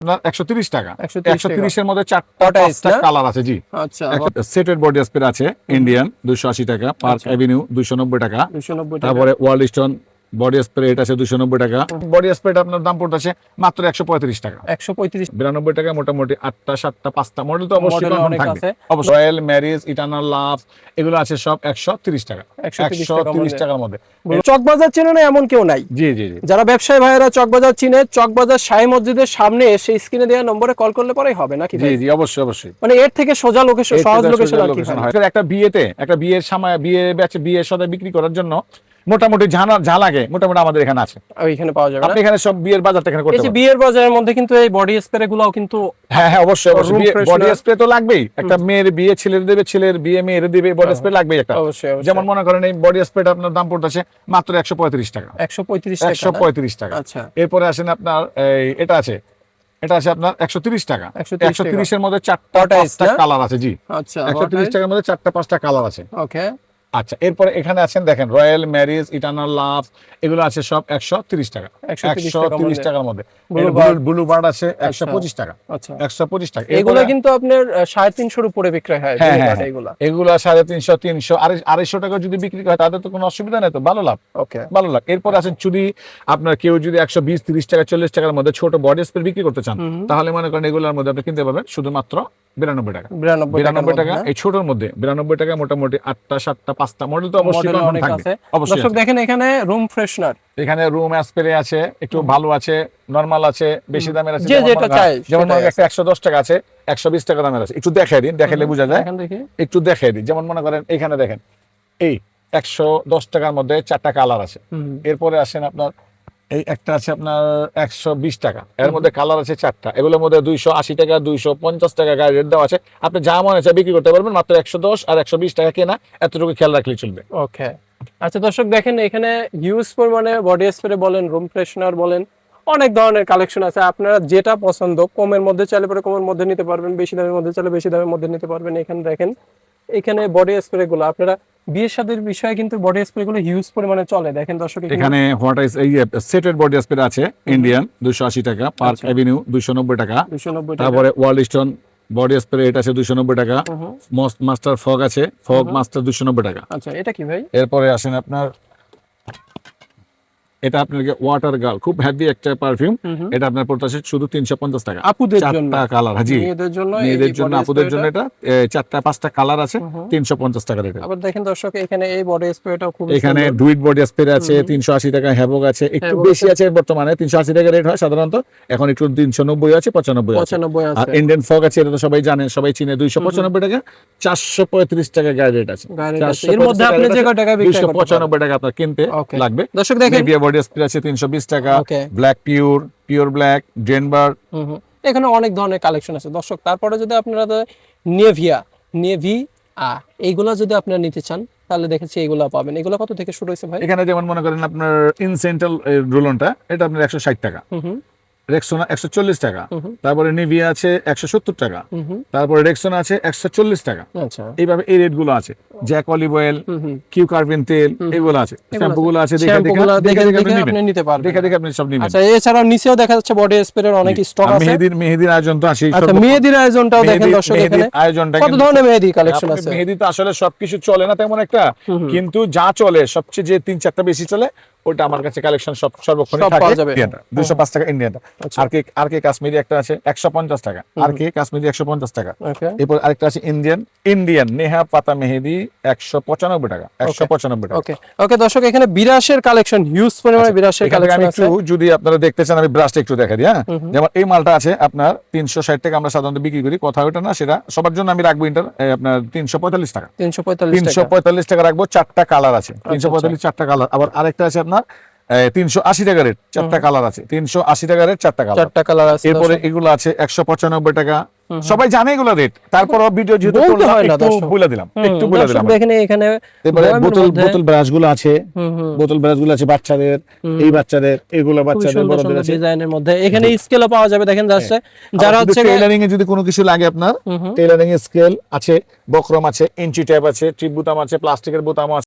আপনার 130 টাকা। 130 এর মধ্যে 4টা কালার আছে। জি, আচ্ছা। সেটেড বডি স্প্রে আছে ইন্ডিয়ান 280 টাকা, পার্ক অ্যাভিনিউ 290 টাকা, 290 টাকা। তারপরে ওয়ার্ল্ড স্টোন বডি স্প্রে এটা আছে 290 টাকা। বডি স্প্রেটা আপনার দাম পড়তেছে মাত্র 135 টাকা। 135 92 টাকা। মোটামুটি 8টা 7টা 5টা মডেল তো অবশ্যই মডেল অনেক থাকবে। আছে। অবশ্যই রয়্যাল ম্যারিজ, ইটারনাল লাভ এগুলো আছে সব 130 টাকা। 130 টাকার মধ্যে। চকবাজার চেনে না এমন কেউ নাই। জি জি জি। যারা ব্যবসায়ী ভাইয়েরা চকবাজার চিনে, চকবাজার শাহী মসজিদের সামনে এসে স্ক্রিনে দেওয়া নম্বরে কল করলে পরেই হবে নাকি জি ভাই? জি, অবশ্যই অবশ্যই। মানে এর থেকে সোজা লোকেশন, সহজ লোকেশন আর কি হয়? একটা বিয়ের সময় বিয়ের সাথে বিক্রি করার জন্য মোটামুটি যা লাগে মোটামুটি আমাদের এখানে আছে। ওইখানে পাওয়া যাবে না? আপনি এখানে সব বিয়ের বাজারটা এখানে করতে এই যে পারবেন। বিয়ের বাজারের মধ্যে কিন্তু এই বডি স্প্রে গুলাও কিন্তু হ্যাঁ হ্যাঁ, অবশ্যই অবশ্যই। room freshener- বডি স্প্রে তো লাগবেই। একটা মেয়ের বিয়ে ছেলের দেবে, ছেলের বিয়ে মেয়ের দেবে, বডি স্প্রে লাগবেই একটা। অবশ্যই অবশ্যই। যেমন মনে করেন এই বডি স্প্রেটা আপনার দাম পড়তেছে মাত্র 135 টাকা। 135 টাকা। 135 টাকা। আচ্ছা। এরপরে আসেন আপনার এটা আছে আপনার 130 টাকা। 130 এর মধ্যে 4টা কালার আছে। জি, আচ্ছা। 130 টাকার মধ্যে 4টা কালার আছে। ওকে। আচ্ছা, এরপরে এখানে আছেন দেখেন রয়্যাল ম্যারিজ, ইটারনাল লাভ এগুলো আছে সব 130 টাকা। 130 টাকার মধ্যে। ব্লু বার্ড আছে 125 টাকা। আচ্ছা। 125 টাকা। এগুলো কিন্তু আপনার 350 এর উপরে বিক্রয় হয়। হ্যাঁ হ্যাঁ, এগুলা এগুলা 350, 300, 250 টাকা যদি বিক্রি হয় তাদের তো কোনো অসুবিধা নেই, তো ভালো লাভ। ওকে। ভালো লাভ। এরপর আছেন চুরি, আপনার কেউ যদি 120, 30 টাকা, 40 টাকার মধ্যে ছোট বডি স্প্রে বিক্রি করতে চান তাহলে মনে করেন এগুলোর মধ্যে আপনি কিনতে পারবেন শুধুমাত্র 92 টাকা। 92 টাকা। এই ছোটর মধ্যে 92 টাকা। মোটামুটি 8টা 7টা 5টা মডেল তো অবশ্যই অনেক থাকবে। আছে। অবশ্যই দর্শক দেখেন এখানে রুম ফ্রেশনার, এখানে রুম স্প্রে আছে, একটু ভালো আছে, নরমাল আছে, বেশি দামের আছে। যে যেটা চাই যেমন সেটাই একটা 110 টাকা আছে, 120 টাকা দামের আছে। একটু দেখাই দিন, দেখালে বোঝা যায়। এখন দেখি একটু দেখাই দিন। যেমন মনে করেন এখানে দেখেন এই 110 টাকার মধ্যে 4টা কালার আছে। এরপরে আসেন আপনার এই একটা আছে আপনার 120 টাকা। এর মধ্যে কালার আছে 4টা। এগুলোর মধ্যে 280 টাকা, 250 টাকা গাড়ি রেট দেওয়া আছে। আপনি যা মনে চায় বিক্রি করতে পারবেন মাত্র 110 আর 120 টাকা কেনা। এতটুকু খেয়াল রাখলেই চলবে। ওকে। আচ্ছা দর্শক দেখেন এখানে হিউজ পরিমাণে বডি স্প্রে বলেন, রুম ফ্রেশনার বলেন, অনেক ধরনের কালেকশন আছে। আপনারা যেটা পছন্দ, কমের মধ্যে চাইলে পরে কমের মধ্যে নিতে পারবেন, বেশি দামের মধ্যে চাইলে বেশি দামের মধ্যে নিতে পারবেন। এখানে দেখেন এখানে বডি স্প্রে গুলো আপনারা বিয়ের শাদীর বিষয়ে কিন্তু বডি স্প্রে গুলো হিউজ পরিমাণে চলে। দেখেন দর্শক এখানে হোয়াট ইজ এই সেটেড বডি স্প্রে আছে ইন্ডিয়ান 280 টাকা, পার্ক অ্যাভিনিউ 290 টাকা, 290 টাকা। তারপরে ওয়ার্ল্ড স্টোন বডি স্প্রে এটা আছে 290 টাকা, মাস্টার ফগ আছে, ফগ মাস্টার 290 টাকা। আচ্ছা, এটা কি ভাই? এরপরে আসেন আপনার এটা আপনাকে ওয়াটার গার্ল, খুব হেভি একটা পারফিউম। এটা আপনার পড়তেছে শুধু 350 টাকা। আপুদের জন্য 4টা কালার। জি, মেয়েদের জন্য, মেয়েদের জন্য, আপুদের জন্য এটা 4টা 5টা কালার আছে, 350 টাকা রেট। আবার দেখেন দর্শক এখানে এই বডি স্প্রেটাও খুব এখানে ডুইট বডি স্প্রে আছে 380 টাকা, হ্যাভক আছে, একটু বেশি আছে বর্তমানে 380 টাকা রেট হয় সাধারণত, এখন একটু 390 আছে, 95 আছে। 95 আর আছে। ইন্ডিয়ান ফগ আছে, এটা তো সবাই জানেন, সবাই চিনে, 295 টাকা, 435 টাকা গাড়ি রেট আছে। এর মধ্যে আপনি যে কত টাকা বিক্রি করতে 295 টাকা আপনার কিনতে লাগবে। দর্শক দেখেন নেভিয়া বডি স্প্রে আছে 320 টাকা, ব্ল্যাক পিওর ব্ল্যাক, ডেনভার। এখানে অনেক ধরনের কালেকশন আছে দর্শক। তারপরে যদি আপনারা নেভি এইগুলা যদি আপনারা নিতে চান তাহলে দেখেছি এইগুলা পাবেন। এগুলা কত থেকে শুরু হয়েছে ভাই? এখানে যেমন মনে করেন আপনার ইনসেন্টাল রোলনটা, এটা আপনার 160 টাকা, রেক্সোনা 140 টাকা, তারপরে নিভিয়া আছে 170 টাকা, তারপরে রেক্সোনা আছে 140 টাকা। আচ্ছা, এইভাবে এই রেট গুলো আছে। জ্যাক অলিভ অয়েল, কিউ কার্বিন তেল, এগুলো আছে, শ্যাম্পু গুলো আছে। দেখে আপনি নিতে পারবেন, দেখে আপনি সব নেবেন। আচ্ছা, এছাড়াও নিচেও দেখা যাচ্ছে বডি স্প্রের অনেক স্টক আছে। মেহেদির আয়োজন তো আছে। আচ্ছা, মেহেদির আয়োজনটাও দেখেন দর্শক। এখানে আয়োজনটা কত ধরনের মেহেদি কালেকশন আছে? মেহেদি তো আসলে সবকিছু চলে না তেমন একটা, কিন্তু যা চলে সবচেয়ে যে 3-4টা বেশি চলে ওটা আমার কাছে কালেকশন সর্বক্ষণ থাকে। 205 টাকা ইন্ডিয়ানটা। আর কে কাশ্মীরি একটা আছে 150 টাকা, আর কে কাশ্মীরি 150 টাকা। এরপর আরেকটা আছে ইন্ডিয়ান নেহা পাতা মেহেদি 195 টাকা, 195 টাকা। ওকে দর্শক, এখানে বিরাশের কালেকশন, হিউজ পরিমাণে বিরাশের কালেকশন আছে। যদি আপনারা দেখতে চান আমি ব্রাশটা একটু দেখা দিই। হ্যাঁ, যেমন এই মালটা আছে আপনার 360 টাকা, আমরা সাধারণত বিক্রি করি, কথা ওটা না, সেটা সবার জন্য আমি রাখবো আপনার 345 টাকা। 345 টাকা রাখবো। 4টা কালার আছে, 345 4টা কালার। আবার আরেকটা আছে আপনার 380 টাকা রেট, 4টা কালার আছে, 380 টাকা রেট, 4টা কালার আছে। এরপরে এগুলো আছে 195 টাকা। সবাই জানে এগুলো রেট, তারপর ভিডিও যেহেতু একটু বলে দিলাম। দেখেন এখানে এরপরে বোতল ব্রাশগুলো আছে, বাচ্চাদের, এই বাচ্চাদের, এগুলো বাচ্চাদের, বড়দের আছে ডিজাইনের মধ্যে। এখানে স্কেলও পাওয়া যাবে, দেখেন যাচ্ছে যারা হচ্ছে টেইলারিং এ যদি কোনো কিছু লাগে আপনার, টেইলারিং এর স্কেল আছে, বক্রম আছে, ইঞ্চি ট্যাপ আছে, টিপ বোতাম আছে, প্লাস্টিকের বোতাম আছে।